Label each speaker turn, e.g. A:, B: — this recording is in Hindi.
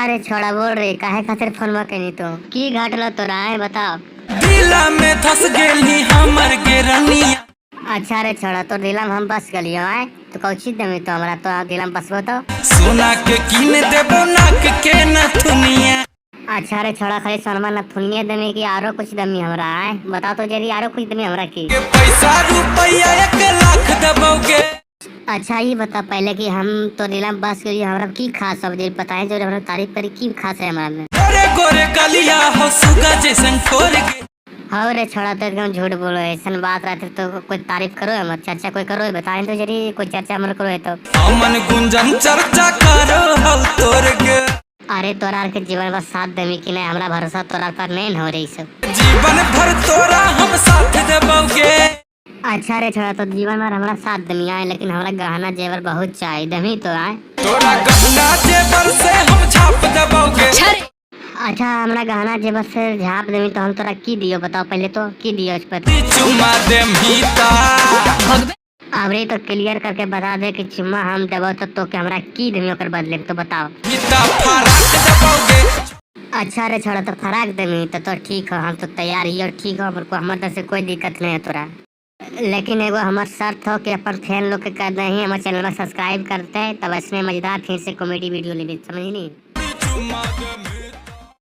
A: रे छोड़ा बोल रे काहे खातिर फोन कनी तो की घाटला तोरा है बताओ।
B: दिला में धस गेली हमर के रनिया।
A: अच्छा रे छोड़ा तो दिलम हम बस गलियो है तो कौची दमी तो हमरा तो दिलम बसबो तो
B: सोना के कीन देबो नाक के नथुनिया।
A: अच्छा रे छोड़ा खाली सोनमा नथुनिया दमी की आरो कुछ दमी हमरा है बताओ तो जरी आरो कुछ दमी हमरा की
B: के पैसा रुपया 1 लाख देबोगे।
A: अच्छा ये बता पहले कि हम तो दिलम बस गलियो हमरा की खास सब दे बताए जो हमरा तारीफ करी की खास है हमरा में।
B: गोरे गोरे गलिया हो सुगा जैसन ठोर के।
A: हाँ रे छोड़ा तो एकदम झूठ बोलो ऐसा बात रहते तो कोई तारीफ करो मत चर्चा कोई करो बताए तो जरी कोई चर्चा मत करो है तो
B: हमन गुंजन चर्चा करो हो तोर के।
A: अरे तोरा के जीवन बस साथ देवी कि नहीं हमरा भरोसा तोरा पर नहीं हो रही सब
B: जीवन भर तोरा हम साथ देबोगे।
A: अच्छा रे छोड़ा तो जीवन भर हमरा साथ दमी आए लेकिन हमरा गहना जेवर बहुत चाहिए दमी तो आए।
B: तोरा गहना जेवर से हम छाप देबोगे।
A: अच्छा हमरा गहना जेवर से झाप देवी तो हम तोरा की दियो बताओ पहले तो की दियो उस पर
B: चुम्मा दे मीता।
A: अब रे तो क्लियर करके बता दे कि चुम्मा हम देबो तो के हमरा की देवी ओकर बदले तो बताओ।
B: मीता फराक देबोगे।
A: अच्छा रे छोड़ा तो फराक देवी तो ठीक हो हम तो तैयार ही और ठीक हो हमको हमर तरफ से कोई दिक्कत नहीं है तोरा लेकिन एगो हमार शर्त हो कि अपन फैन लोग के कर दही हमारे चैनल में सब्सक्राइब करते हैं तब इसमें मजेदार फिर से कॉमेडी वीडियो ले समझ नहीं।